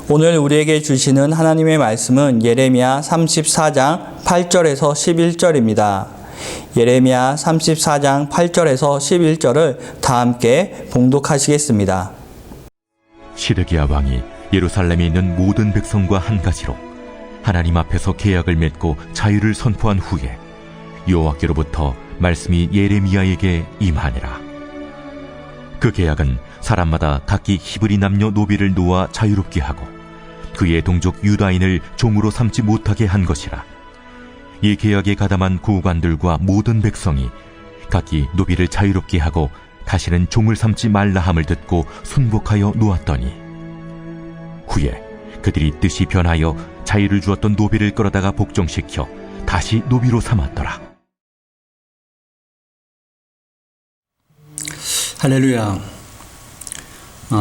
오늘 우리에게 주시는 하나님의 말씀은 예레미야 34장 8절에서 11절입니다. 예레미야 34장 8절에서 11절을 다 함께 봉독하시겠습니다. 시드기야 왕이 예루살렘에 있는 모든 백성과 한 가지로 하나님 앞에서 계약을 맺고 자유를 선포한 후에 여호와께로부터 말씀이 예레미야에게 임하니라. 그 계약은 사람마다 각기 히브리 남녀 노비를 놓아 자유롭게 하고 그의 동족 유다인을 종으로 삼지 못하게 한 것이라. 이 계약에 가담한 구관들과 모든 백성이 각기 노비를 자유롭게 하고 다시는 종을 삼지 말라 함을 듣고 순복하여 놓았더니 후에 그들이 뜻이 변하여 자유를 주었던 노비를 끌어다가 복종시켜 다시 노비로 삼았더라. 할렐루야.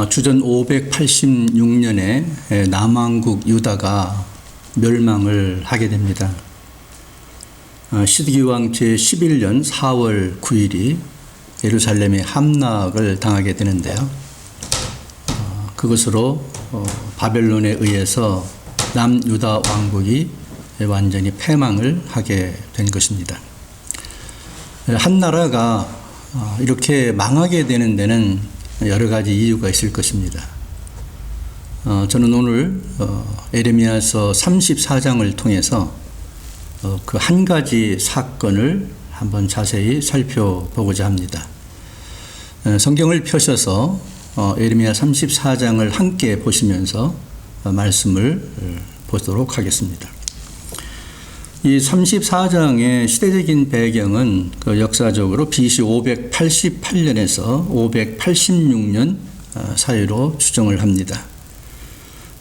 주전 586년에 남왕국 유다가 멸망을 하게 됩니다. 시드기 왕 제11년 4월 9일이 예루살렘에 함락을 당하게 되는데요. 그것으로 바벨론에 의해서 남유다 왕국이 완전히 패망을 하게 된 것입니다. 한 나라가 이렇게 망하게 되는 데는 여러 가지 이유가 있을 것입니다. 저는 오늘 예레미야서 34장을 통해서 그 한 가지 사건을 한번 자세히 살펴보고자 합니다. 성경을 펴셔서 예레미야 34장을 함께 보시면서 말씀을 보도록 하겠습니다. 이 34장의 시대적인 배경은 역사적으로 BC 588년에서 586년 사이로 추정을 합니다.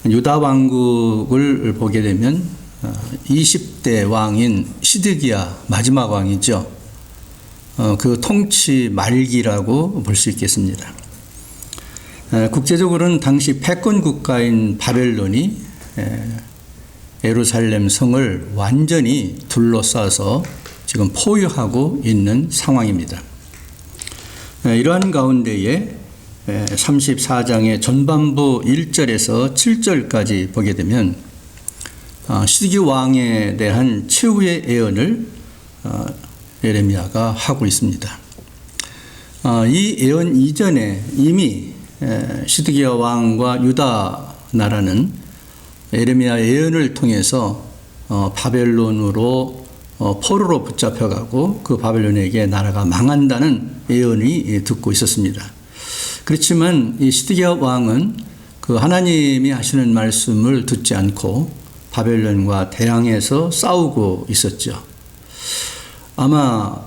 유다 왕국을 보게 되면 20대 왕인 시드기야 마지막 왕이죠. 그 통치 말기라고 볼 수 있겠습니다. 국제적으로는 당시 패권 국가인 바벨론이 예루살렘 성을 완전히 둘러싸서 지금 포위하고 있는 상황입니다. 이러한 가운데에 34장의 전반부 1절에서 7절까지 보게 되면 시드기 왕에 대한 최후의 예언을 예레미야가 하고 있습니다. 이 예언 이전에 이미 시드기야 왕과 유다 나라는 예레미야 예언을 통해서 바벨론으로 포로로 붙잡혀가고 그 바벨론에게 나라가 망한다는 예언이 듣고 있었습니다. 그렇지만 이 시드기야 왕은 그 하나님이 하시는 말씀을 듣지 않고 바벨론과 대항해서 싸우고 있었죠. 아마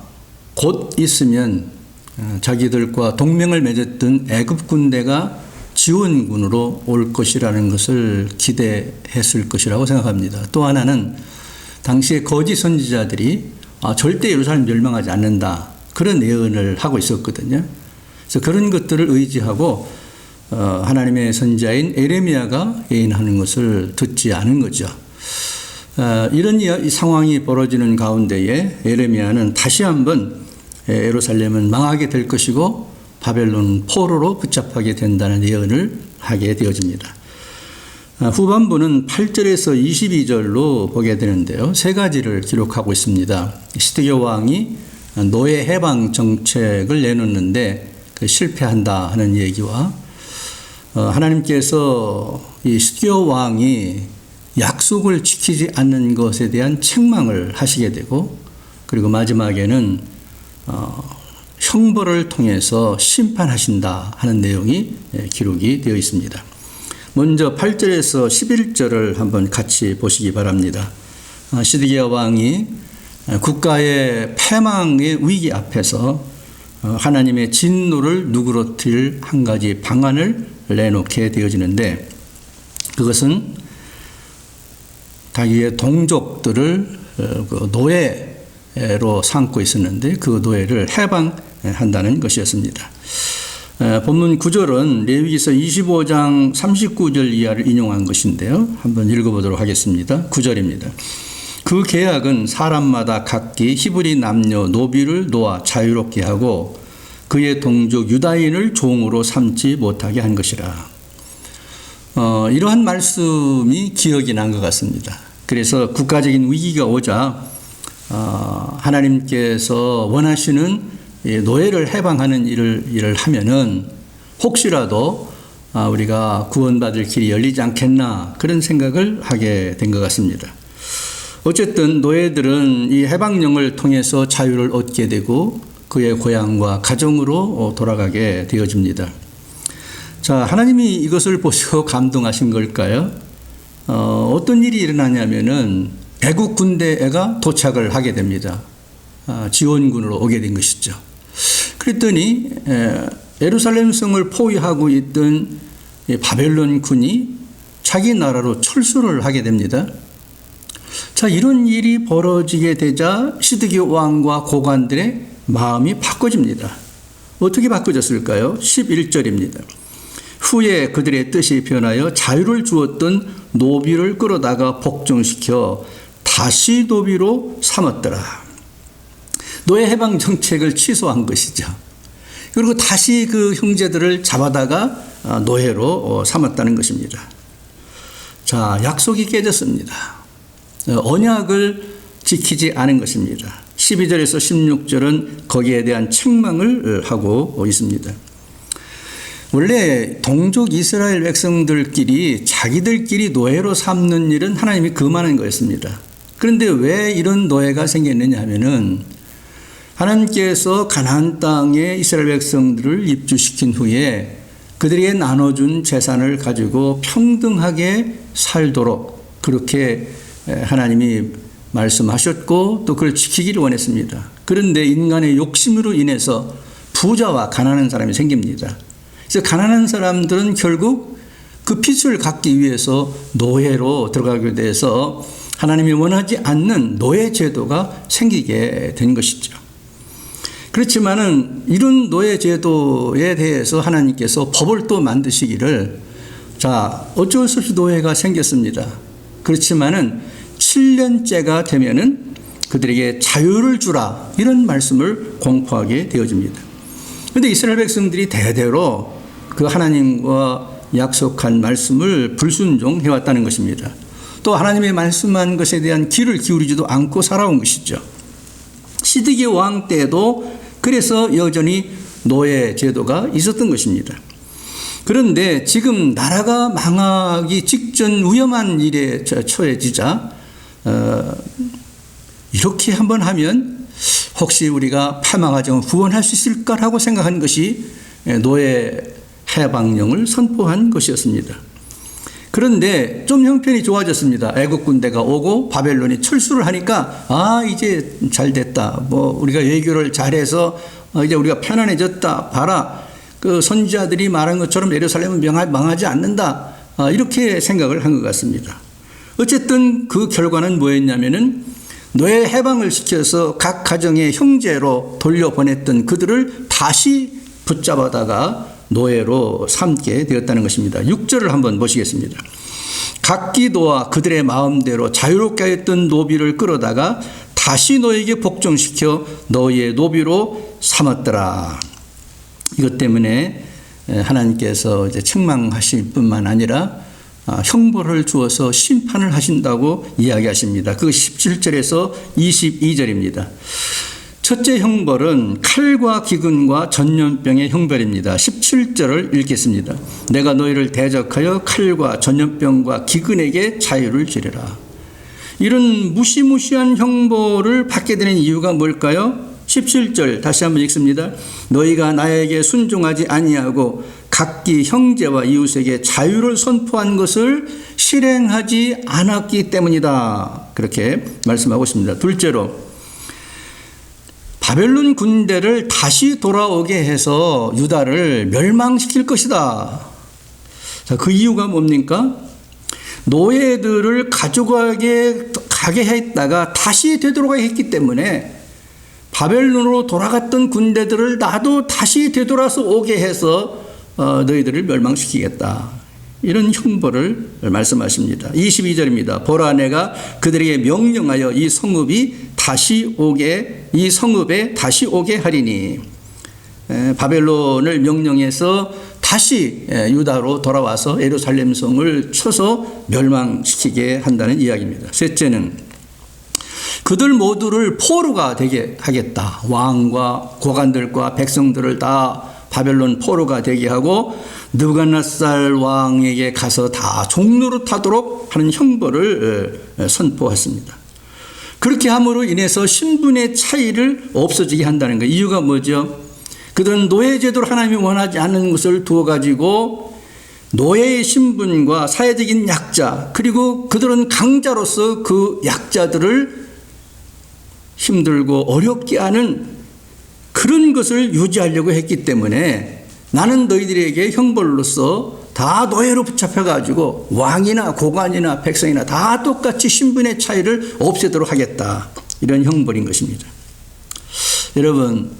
곧 있으면 자기들과 동맹을 맺었던 애굽 군대가 지원군으로 올 것이라는 것을 기대했을 것이라고 생각합니다. 또 하나는 당시에 거짓 선지자들이 절대 예루살렘 멸망하지 않는다, 그런 예언을 하고 있었거든요. 그래서 그런 것들을 의지하고 하나님의 선지자인 예레미야가 예언하는 것을 듣지 않은 거죠. 이런 이 상황이 벌어지는 가운데에 예레미야는 다시 한번 예루살렘은 망하게 될 것이고 바벨론 포로로 붙잡히게 된다는 예언을 하게 되어집니다. 후반부는 8절에서 22절로 보게 되는데요. 세 가지를 기록하고 있습니다. 시드기야 왕이 노예 해방 정책을 내놓는데 실패한다 하는 얘기와 하나님께서 이 시드기야 왕이 약속을 지키지 않는 것에 대한 책망을 하시게 되고, 그리고 마지막에는 형벌을 통해서 심판하신다 하는 내용이 기록이 되어 있습니다. 먼저 8절에서 11절을 한번 같이 보시기 바랍니다. 시드기야 왕이 국가의 패망의 위기 앞에서 하나님의 진노를 누그러뜨릴 한 가지 방안을 내놓게 되어지는데, 그것은 자기의 동족들을 노예로 삼고 있었는데 그 노예를 해방한다는 것이었습니다. 본문 9절은 레위기서 25장 39절 이하를 인용한 것인데요. 한번 읽어보도록 하겠습니다. 9절입니다. 그 계약은 사람마다 각기 히브리 남녀 노비를 놓아 자유롭게 하고 그의 동족 유다인을 종으로 삼지 못하게 한 것이라. 이러한 말씀이 기억이 난 것 같습니다. 그래서 국가적인 위기가 오자 하나님께서 원하시는 노예를 해방하는 일을 하면은 혹시라도 우리가 구원받을 길이 열리지 않겠나 그런 생각을 하게 된 것 같습니다. 어쨌든 노예들은 이 해방령을 통해서 자유를 얻게 되고 그의 고향과 가정으로 돌아가게 되어집니다. 자, 하나님이 이것을 보시고 감동하신 걸까요? 어떤 일이 일어나냐면은 애국 군대가 도착을 하게 됩니다. 지원군으로 오게 된 것이죠. 그랬더니 예루살렘 성을 포위하고 있던 바벨론 군이 자기 나라로 철수를 하게 됩니다. 자, 이런 일이 벌어지게 되자 시드기야 왕과 고관들의 마음이 바꿔집니다. 어떻게 바꿔졌을까요? 11절입니다. 후에 그들의 뜻이 변하여 자유를 주었던 노비를 끌어다가 복종시켜 다시 노비로 삼았더라. 노예 해방 정책을 취소한 것이죠. 그리고 다시 그 형제들을 잡아다가 노예로 삼았다는 것입니다. 자, 약속이 깨졌습니다. 언약을 지키지 않은 것입니다. 12절에서 16절은 거기에 대한 책망을 하고 있습니다. 원래 동족 이스라엘 백성들끼리 자기들끼리 노예로 삼는 일은 하나님이 금하는 거였습니다. 그런데 왜 이런 노예가 생겼느냐 하면은 하나님께서 가나안 땅에 이스라엘 백성들을 입주시킨 후에 그들에게 나눠준 재산을 가지고 평등하게 살도록 그렇게 하나님이 말씀하셨고 또 그걸 지키기를 원했습니다. 그런데 인간의 욕심으로 인해서 부자와 가난한 사람이 생깁니다. 그래서 가난한 사람들은 결국 그 빚을 갚기 위해서 노예로 들어가게 돼서 하나님이 원하지 않는 노예 제도가 생기게 된 것이죠. 그렇지만은 이런 노예 제도에 대해서 하나님께서 법을 또 만드시기를 자, 어쩔 수 없이 노예가 생겼습니다. 그렇지만은 7년째가 되면은 그들에게 자유를 주라 이런 말씀을 공포하게 되어집니다. 그런데 이스라엘 백성들이 대대로 그 하나님과 약속한 말씀을 불순종해 왔다는 것입니다. 또 하나님의 말씀한 것에 대한 귀를 기울이지도 않고 살아온 것이죠. 시드기야 왕 때도 그래서 여전히 노예 제도가 있었던 것입니다. 그런데 지금 나라가 망하기 직전 위험한 일에 처해지자 이렇게 한번 하면 혹시 우리가 패망하자면 구원할 수 있을까라고 생각한 것이 노예 해방령을 선포한 것이었습니다. 그런데 좀 형편이 좋아졌습니다. 애국 군대가 오고 바벨론이 철수를 하니까 이제 잘 됐다. 우리가 외교를 잘해서 이제 우리가 편안해졌다. 봐라. 그 선지자들이 말한 것처럼 예루살렘은 망하지 않는다. 이렇게 생각을 한 것 같습니다. 어쨌든 그 결과는 뭐였냐면은 노예 해방을 시켜서 각 가정의 형제로 돌려보냈던 그들을 다시 붙잡아다가 노예로 삼게 되었다는 것입니다. 6절을 한번 보시겠습니다. 각기도와 그들의 마음대로 자유롭게 하였던 노비를 끌어다가 다시 너에게 복종시켜 너희의 노비로 삼았더라. 이것 때문에 하나님께서 이제 책망하실 뿐만 아니라 형벌을 주어서 심판을 하신다고 이야기하십니다. 그 17절에서 22절입니다. 첫째 형벌은 칼과 기근과 전염병의 형벌입니다. 17절을 읽겠습니다. 내가 너희를 대적하여 칼과 전염병과 기근에게 자유를 주리라. 이런 무시무시한 형벌을 받게 되는 이유가 뭘까요? 17절 다시 한번 읽습니다. 너희가 나에게 순종하지 아니하고 각기 형제와 이웃에게 자유를 선포한 것을 실행하지 않았기 때문이다. 그렇게 말씀하고 있습니다. 둘째로 바벨론 군대를 다시 돌아오게 해서 유다를 멸망시킬 것이다. 자, 그 이유가 뭡니까? 노예들을 가져가게 했다가 다시 되돌아가게 했기 때문에 바벨론으로 돌아갔던 군대들을 나도 다시 되돌아서 오게 해서 너희들을 멸망시키겠다. 이런 형벌을 말씀하십니다. 22절입니다. 보라 내가 그들에게 명령하여 이 성읍에 다시 오게 하리니 바벨론을 명령해서 다시 유다로 돌아와서 예루살렘 성을 쳐서 멸망시키게 한다는 이야기입니다. 셋째는 그들 모두를 포로가 되게 하겠다. 왕과 고관들과 백성들을 다 바벨론 포로가 되게 하고 느부갓네살 왕에게 가서 다 종노릇하도록 하는 형벌을 선포했습니다. 그렇게 함으로 인해서 신분의 차이를 없어지게 한다는 거예요. 이유가 뭐죠? 그들은 노예제도를 하나님이 원하지 않는 것을 두어가지고 노예의 신분과 사회적인 약자, 그리고 그들은 강자로서 그 약자들을 힘들고 어렵게 하는 그런 것을 유지하려고 했기 때문에 나는 너희들에게 형벌로서 다 노예로 붙잡혀가지고 왕이나 고관이나 백성이나 다 똑같이 신분의 차이를 없애도록 하겠다. 이런 형벌인 것입니다. 여러분,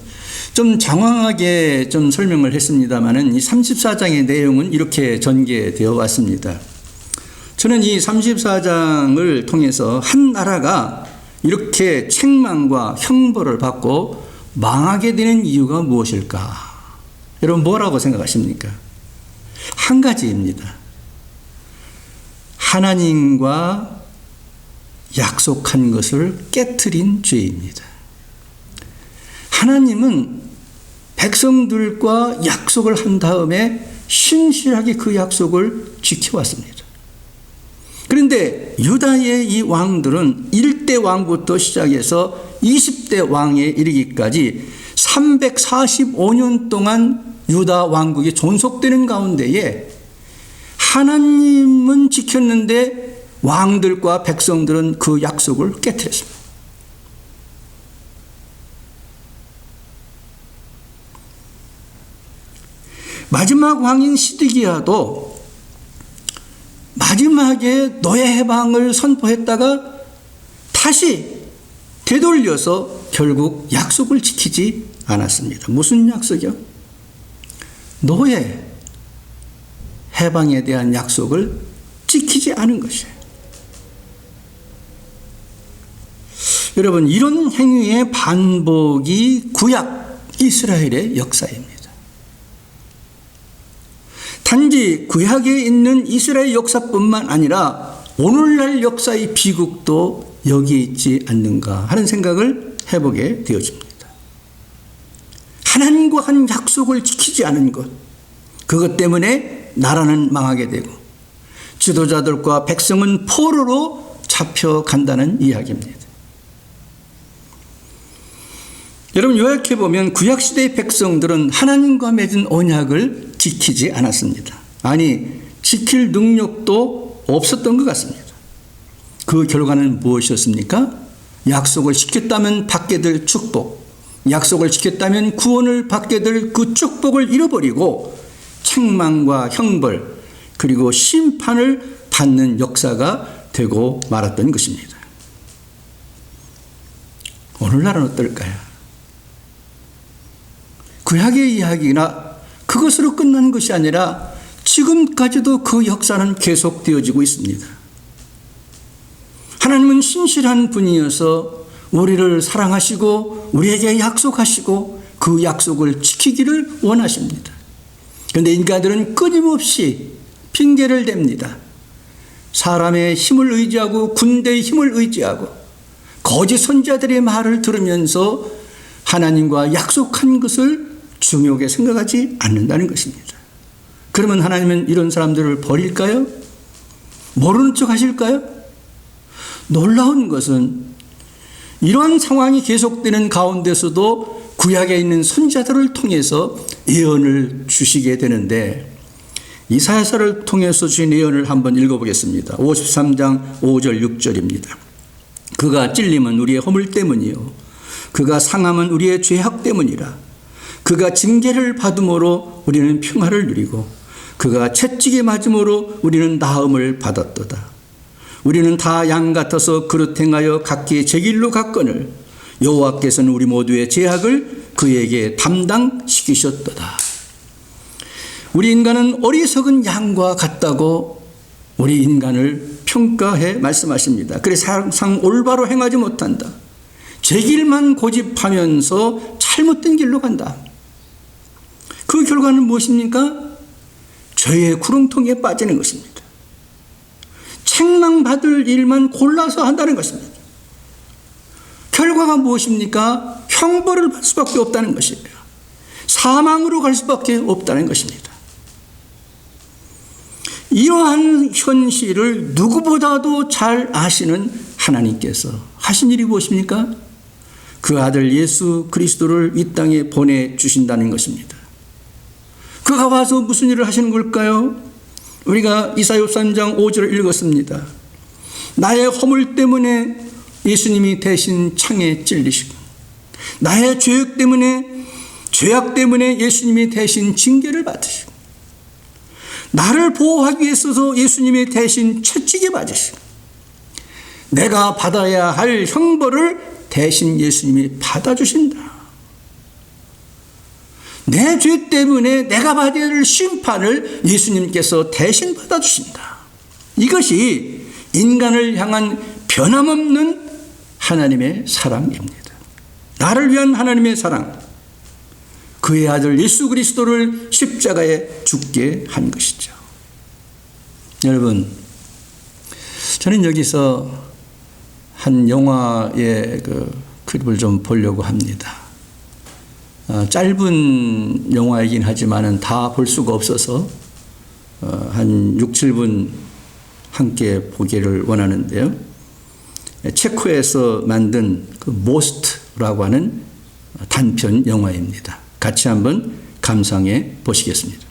좀 장황하게 좀 설명을 했습니다만은 이 34장의 내용은 이렇게 전개되어 왔습니다. 저는 이 34장을 통해서 한 나라가 이렇게 책망과 형벌을 받고 망하게 되는 이유가 무엇일까? 여러분 뭐라고 생각하십니까? 한 가지입니다. 하나님과 약속한 것을 깨트린 죄입니다. 하나님은 백성들과 약속을 한 다음에 신실하게 그 약속을 지켜왔습니다. 그런데 유다의 이 왕들은 1대 왕부터 시작해서 20대 왕에 이르기까지 345년 동안 유다 왕국이 존속되는 가운데에 하나님은 지켰는데 왕들과 백성들은 그 약속을 깨트렸습니다. 마지막 왕인 시드기야도 마지막에 노예 해방을 선포했다가 다시 되돌려서 결국 약속을 지키지 않았습니다. 무슨 약속이요? 노예 해방에 대한 약속을 지키지 않은 것이에요. 여러분, 이런 행위의 반복이 구약 이스라엘의 역사입니다. 단지 구약에 있는 이스라엘 역사뿐만 아니라 오늘날 역사의 비극도 여기에 있지 않는가 하는 생각을 해보게 되어집니다. 하나님과 한 약속을 지키지 않은 것, 그것 때문에 나라는 망하게 되고 지도자들과 백성은 포로로 잡혀간다는 이야기입니다. 여러분, 요약해보면 구약시대의 백성들은 하나님과 맺은 언약을 지키지 않았습니다. 아니, 지킬 능력도 없었던 것 같습니다. 그 결과는 무엇이었습니까? 약속을 지켰다면 받게 될 축복, 약속을 지켰다면 구원을 받게 될 그 축복을 잃어버리고 책망과 형벌 그리고 심판을 받는 역사가 되고 말았던 것입니다. 오늘날은 어떨까요? 구약의 이야기나 그것으로 끝나는 것이 아니라 지금까지도 그 역사는 계속되어지고 있습니다. 하나님은 신실한 분이어서 우리를 사랑하시고 우리에게 약속하시고 그 약속을 지키기를 원하십니다. 그런데 인간들은 끊임없이 핑계를 댑니다. 사람의 힘을 의지하고 군대의 힘을 의지하고 거짓 선지자들의 말을 들으면서 하나님과 약속한 것을 중요하게 생각하지 않는다는 것입니다. 그러면 하나님은 이런 사람들을 버릴까요? 모르는 척 하실까요? 놀라운 것은 이러한 상황이 계속되는 가운데서도 구약에 있는 선지자들을 통해서 예언을 주시게 되는데 이사야서를 통해서 주신 예언을 한번 읽어보겠습니다. 53장 5절 6절입니다. 그가 찔림은 우리의 허물 때문이요 그가 상함은 우리의 죄악 때문이라. 그가 징계를 받음으로 우리는 평화를 누리고 그가 채찍에 맞음으로 우리는 나음을 받았도다. 우리는 다 양 같아서 그릇 행하여 각기 제 길로 갔거늘 여호와께서는 우리 모두의 죄악을 그에게 담당시키셨도다. 우리 인간은 어리석은 양과 같다고 우리 인간을 평가해 말씀하십니다. 그래서 항상 올바로 행하지 못한다. 제 길만 고집하면서 잘못된 길로 간다. 그 결과는 무엇입니까? 죄의 구렁텅이에 빠지는 것입니다. 책망받을 일만 골라서 한다는 것입니다. 결과가 무엇입니까? 형벌을 받을 수밖에 없다는 것이에요. 사망으로 갈 수밖에 없다는 것입니다. 이러한 현실을 누구보다도 잘 아시는 하나님께서 하신 일이 무엇입니까? 그 아들 예수 그리스도를 이 땅에 보내주신다는 것입니다. 그가 와서 무슨 일을 하시는 걸까요? 우리가 이사야 53장 5절을 읽었습니다. 나의 허물 때문에 예수님이 대신 창에 찔리시고, 나의 죄악 때문에 예수님이 대신 징계를 받으시고, 나를 보호하기 위해서 예수님이 대신 채찍에 맞으시고, 내가 받아야 할 형벌을 대신 예수님이 받아주신다. 내 죄 때문에 내가 받아야 할 심판을 예수님께서 대신 받아주신다. 이것이 인간을 향한 변함없는 하나님의 사랑입니다. 나를 위한 하나님의 사랑, 그의 아들 예수 그리스도를 십자가에 죽게 한 것이죠. 여러분, 저는 여기서 한 영화의 클립을 좀 보려고 합니다. 짧은 영화이긴 하지만은 다 볼 수가 없어서 한 6, 7분 함께 보기를 원하는데요. 체코에서 만든 그 모스트라고 하는 단편 영화입니다. 같이 한번 감상해 보시겠습니다.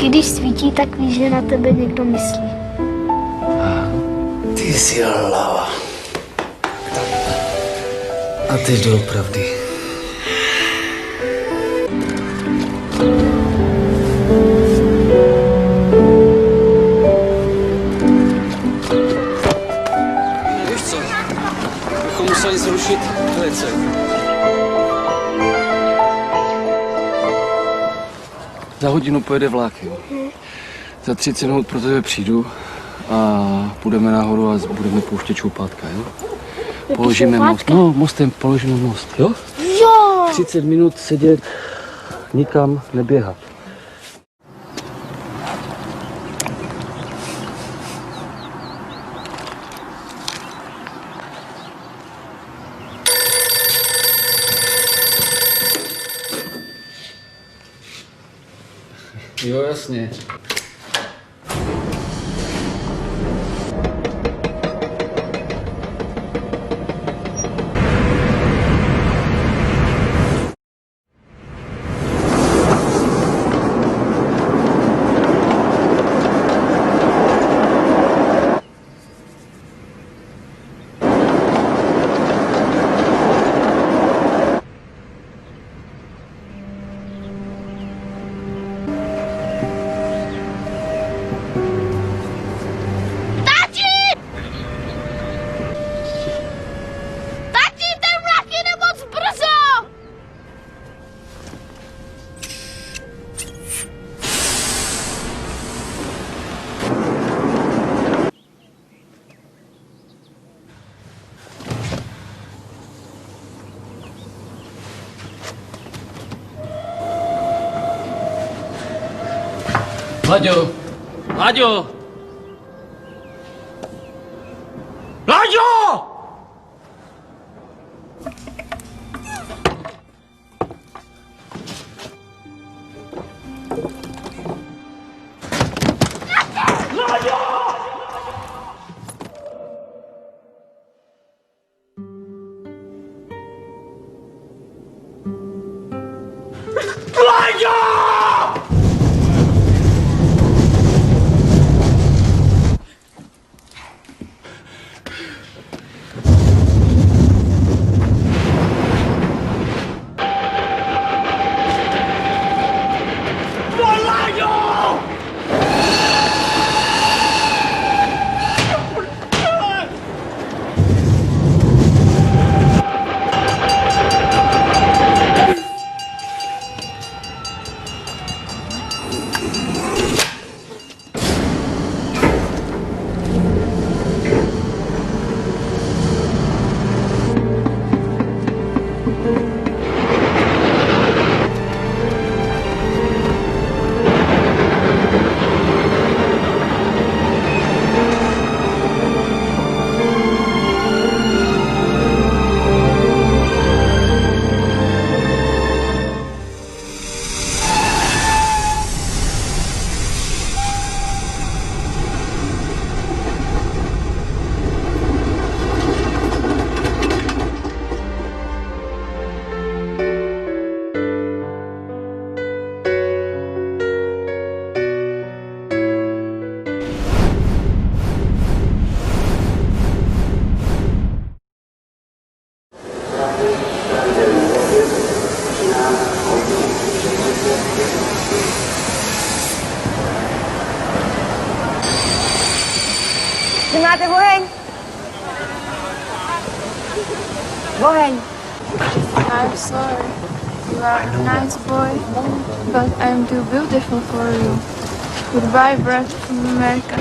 Vždycky, když svítí, tak víš, že na tebe někdo myslí. Ty jsi hlava. A teď doopravdy. Víš co? Bychom museli zrušit velice. Za hodinu pojede vlak, jo. Za 30 minut pro tebe přijdu a půjdeme nahoru a budeme pouštět čoupátka, jo. Položíme most. No, mostem položíme most, jo? Jo! 30 minut sedět, nikam neběhat. Jo, jasně. Láďo! Láďo! Láďo! máte oheň? Oheň. I'm sorry. You are a nice boy, but I'm too beautiful for you. Goodbye, Brad from America.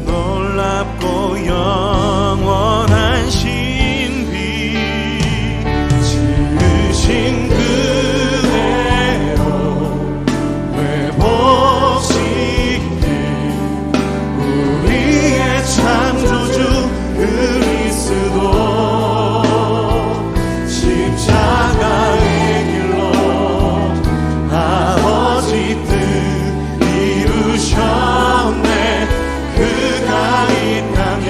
놀랍고 영원한 신비 지으신 그대로 회복시킬 우리의 창조주 그리스도 십자가의 길로 아버지 뜻 이루셨네. 그가 이 땅에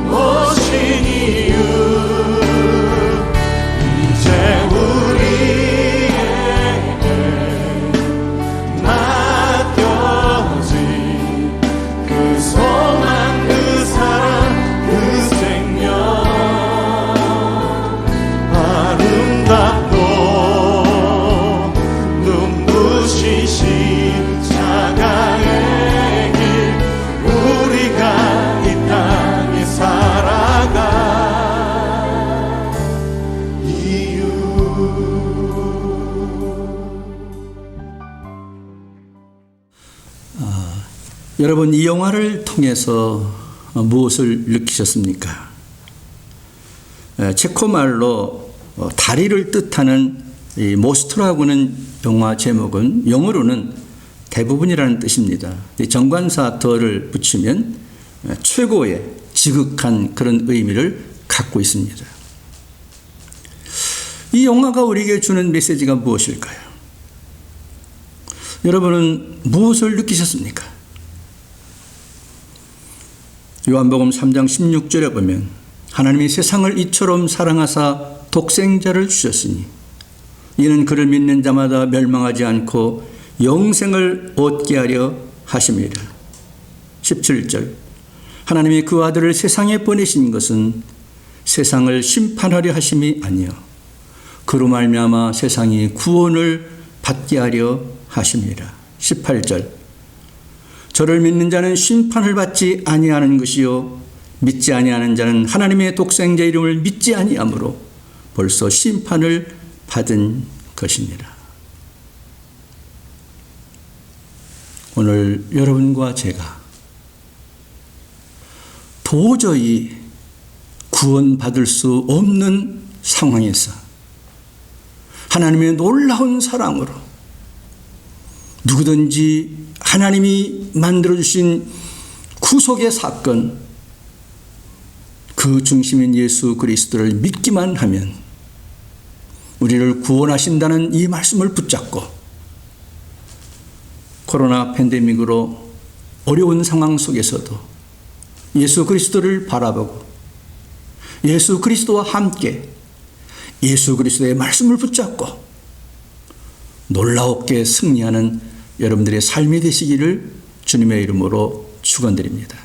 오신 이유 이제 우리에게 맡겨진 그 소망 그 사랑 그 생명 아름답고 눈부신 십자가의 길 우리가 이 땅에 살아가 이유. 여러분, 이 영화를 통해서 무엇을 느끼셨습니까? 체코말로 다리를 뜻하는 이 모스트라고는 영화 제목은 영어로는 대부분이라는 뜻입니다. 이 정관사 더를 붙이면 최고의 지극한 그런 의미를 갖고 있습니다. 이 영화가 우리에게 주는 메시지가 무엇일까요? 여러분은 무엇을 느끼셨습니까? 요한복음 3장 16절에 보면 하나님이 세상을 이처럼 사랑하사 독생자를 주셨으니 이는 그를 믿는 자마다 멸망하지 않고 영생을 얻게 하려 하심이라. 17절 하나님이 그 아들을 세상에 보내신 것은 세상을 심판하려 하심이 아니요 그로 말미암아 세상이 구원을 받게 하려 하심이라. 18절 저를 믿는 자는 심판을 받지 아니하는 것이요 믿지 아니하는 자는 하나님의 독생자 이름을 믿지 아니하므로 벌써 심판을 받은 것이니라. 오늘 여러분과 제가 도저히 구원받을 수 없는 상황에서 하나님의 놀라운 사랑으로 누구든지 하나님이 만들어주신 구속의 사건, 그 중심인 예수 그리스도를 믿기만 하면 우리를 구원하신다는 이 말씀을 붙잡고 코로나 팬데믹으로 어려운 상황 속에서도 예수 그리스도를 바라보고 예수 그리스도와 함께 예수 그리스도의 말씀을 붙잡고 놀라웠게 승리하는 여러분들의 삶이 되시기를 주님의 이름으로 축원드립니다.